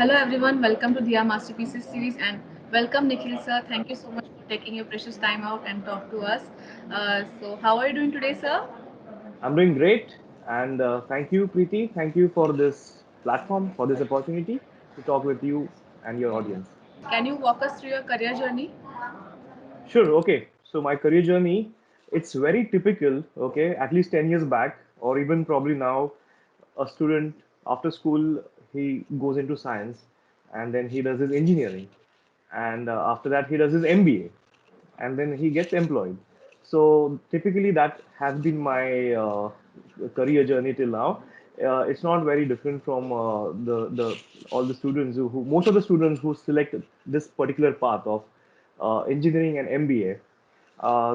Hello everyone, welcome to Diya Masterpieces series and welcome Nikhil sir. Thank you so much for taking your precious time out and talk to us. So how are you doing today, sir? I'm doing great, and thank you, Preeti. Thank you for this platform, for this opportunity to talk with you and your audience. Can you walk us through your career journey? Sure, okay. So my career journey, it's very typical, okay, at least 10 years back, or even probably now, a student after school, he goes into science and then he does his engineering. And after that, he does his MBA and then he gets employed. So typically, that has been my career journey till now. It's not very different from the all the students who most of the students who select this particular path of engineering and MBA.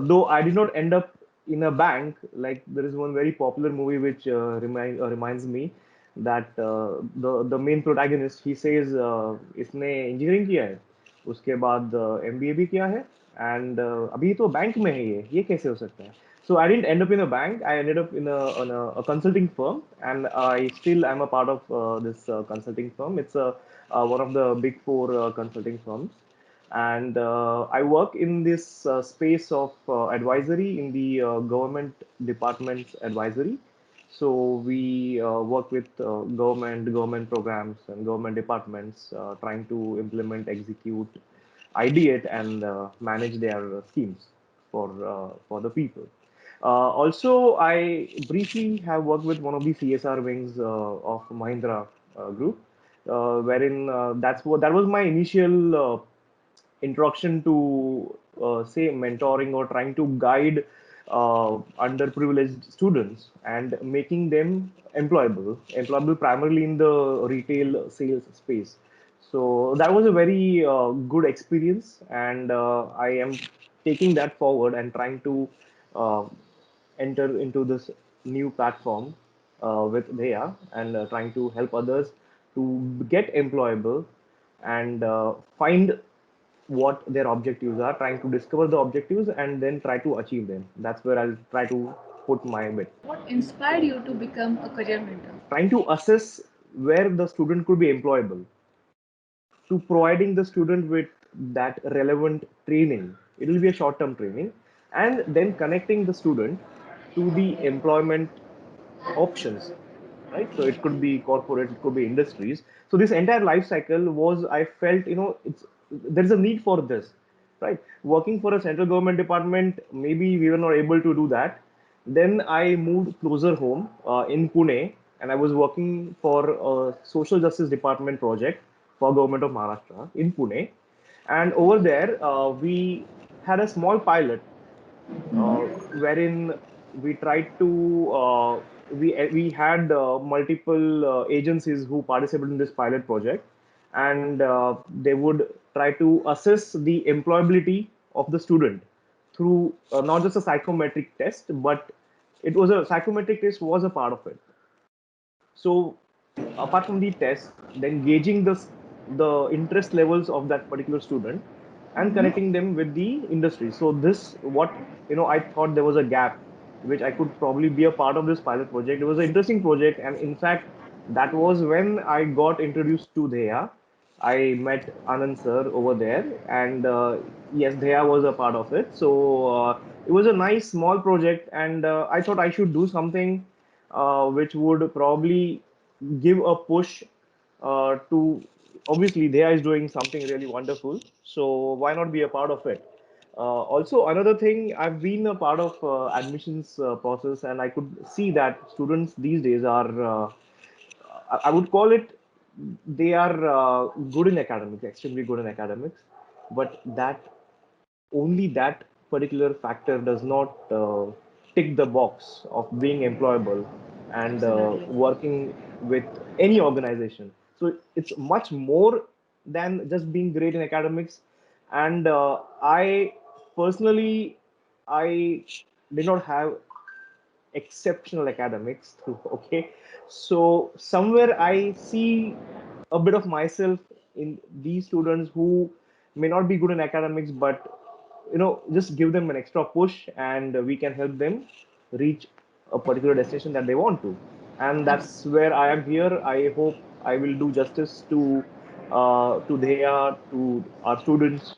Though I did not end up in a bank, like there is one very popular movie which reminds me that the main protagonist he says इसने engineering किया है, उसके बाद MBA भी किया है, and अभी तो बैंक में है ये कैसे हो सकता है? So I didn't end up in a bank. I ended up in a consulting firm, and I still am a part of this consulting firm. It's one of the big four consulting firms, and I work in this space of advisory in the government department's advisory. So we work with government programs and government departments trying to implement, execute, ideate, and manage their schemes for the people. Also, I briefly have worked with one of the CSR wings of Mahindra Group, wherein that was my initial introduction to say mentoring or trying to guide underprivileged students and making them employable primarily in the retail sales space. So that was a very good experience, and I am taking that forward and trying to uh, enter into this new platform with Dheya and trying to help others to get employable and find what their objectives are, trying to discover the objectives and then try to achieve them. That's where I'll try to put my bit. What inspired you to become a career mentor? Trying to assess where the student could be employable, to providing the student with that relevant training. It will be a short term training, and then connecting the student to the employment options, right? So it could be corporate, it could be industries. So this entire life cycle was, I felt, it's there's a need for this, right? Working for a central government department, maybe we were not able to do that. Then I moved closer home in Pune, and I was working for a social justice department project for government of Maharashtra in Pune. And over there, we had a small pilot wherein we tried to we had multiple agencies who participated in this pilot project, and they would try to assess the employability of the student through not just a psychometric test, but it was a psychometric test was a part of it. So apart from the test, then gauging the interest levels of that particular student and connecting them with the industry. So this what I thought there was a gap which I could probably be a part of this pilot project. It was an interesting project, and in fact, that was when I got introduced to Dheya. I met Anand sir over there, and yes, Dheya was a part of it. So it was a nice small project, and I thought I should do something which would probably give a push to obviously Dheya is doing something really wonderful. So why not be a part of it? Also, another thing, I've been a part of admissions process, and I could see that students these days are, I would call it, they are good in academics, extremely good in academics, but that only that particular factor does not tick the box of being employable and Absolutely. working with any organization. So it's much more than just being great in academics. And I personally, I did not have exceptional academics through. Okay, so somewhere I see a bit of myself in these students who may not be good in academics, but just give them an extra push and we can help them reach a particular destination that they want to. And Abs- that's where I am here. I hope I will do justice to to Dheya, to our students,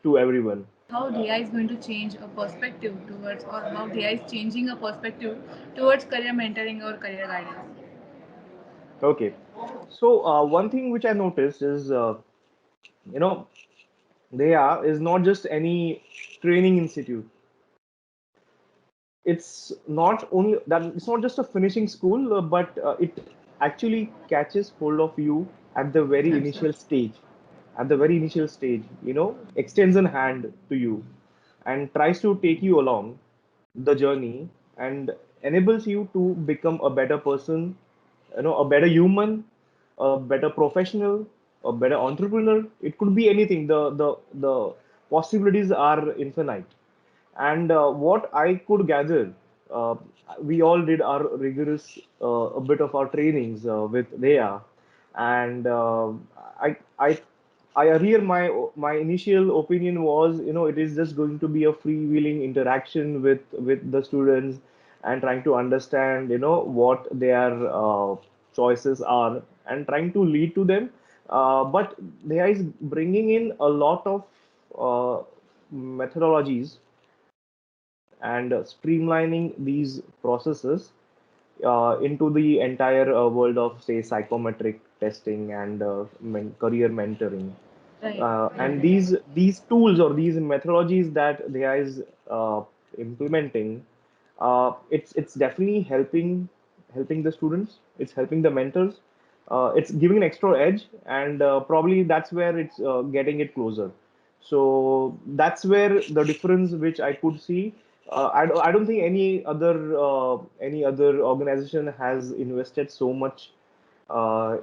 to everyone. How DI is going to change a perspective towards, or how DI is changing a perspective towards career mentoring or career guidance. Okay. So one thing which I noticed is, you know, Dheya is not just any training institute. It's not only that, it's not just a finishing school, but it actually catches hold of you at the very initial stage. At the very initial stage, extends a hand to you and tries to take you along the journey and enables you to become a better person, a better human, a better professional, a better entrepreneur. It could be anything. The possibilities are infinite. And what I could gather, uh, we all did our rigorous a bit of our trainings with Rhea, and I I I earlier my initial opinion was, it is just going to be a freewheeling interaction with the students and trying to understand, what their choices are and trying to lead to them. But there is bringing in a lot of uh, methodologies and streamlining these processes into the entire world of, say, psychometric testing and career mentoring. Right. And these tools or these methodologies that they is implementing, it's definitely helping the students. It's helping the mentors. It's giving an extra edge, and probably that's where it's getting it closer. So that's where the difference which I could see. I don't think any other organization has invested so much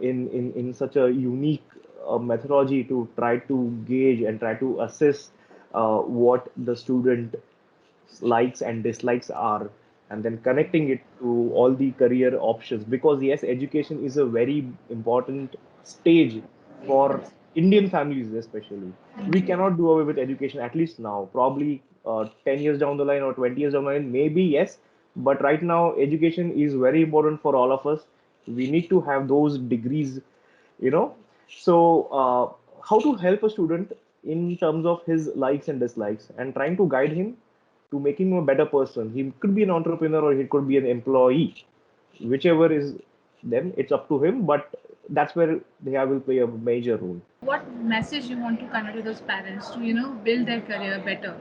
in such a unique methodology to try to gauge and try to assess what the student likes and dislikes are, and then connecting it to all the career options. Because yes, education is a very important stage for Indian families, especially. We cannot do away with education, at least now. Probably 10 years down the line or 20 years down the line, maybe yes. But right now, education is very important for all of us. We need to have those degrees, you know. So, how to help a student in terms of his likes and dislikes and trying to guide him to make him a better person. He could be an entrepreneur or he could be an employee, whichever is them, it's up to him. But that's where they will play a major role. What message you want to convey to those parents to, build their career better?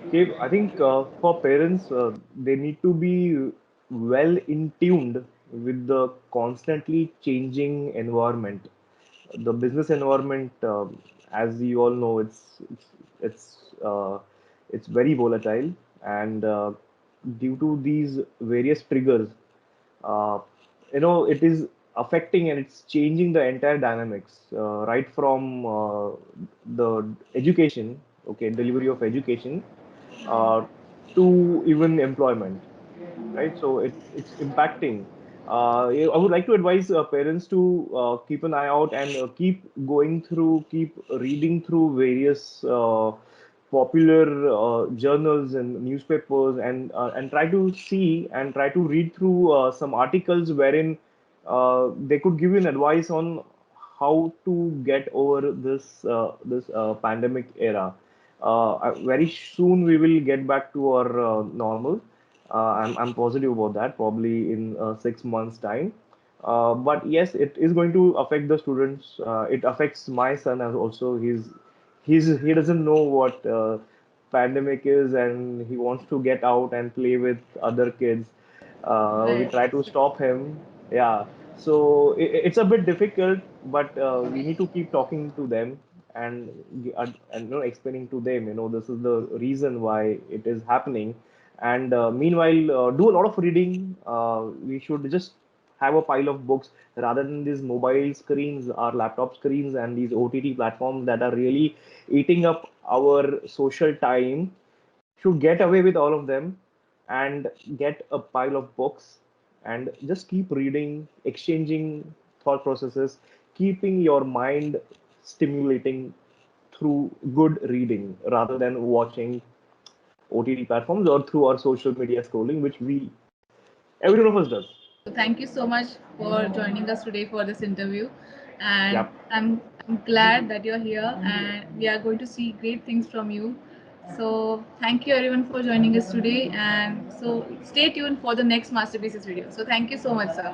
Okay, I think for parents, they need to be well in tuned with the constantly changing environment. The business environment, as you all know, it's very volatile, and due to these various triggers, uh, it is affecting and it's changing the entire dynamics, right from the education, okay, delivery of education, uh, to even employment, right? So it's impacting. I would like to advise parents to keep an eye out and keep reading through various popular journals and newspapers, and try to see and try to read through some articles wherein they could give you an advice on how to get over this pandemic era. Very soon we will get back to our normal. I'm positive about that, probably in 6 months' time. But yes, it is going to affect the students. It affects my son as also. He doesn't know what pandemic is, and he wants to get out and play with other kids. We Right. try to stop him. Yeah. So it's a bit difficult, but we need to keep talking to them and explaining to them, this is the reason why it is happening. And meanwhile, do a lot of reading. We should just have a pile of books rather than these mobile screens, our laptop screens, and these OTT platforms that are really eating up our social time. Should get away with all of them and get a pile of books and just keep reading, exchanging thought processes, keeping your mind stimulating through good reading rather than watching OTT platforms or through our social media scrolling, which every one of us does. So thank you so much for joining us today for this interview. and Yep. I'm glad that you're here, and we are going to see great things from you. So thank you everyone for joining us today, and so stay tuned for the next masterpieces video. So thank you so much, sir.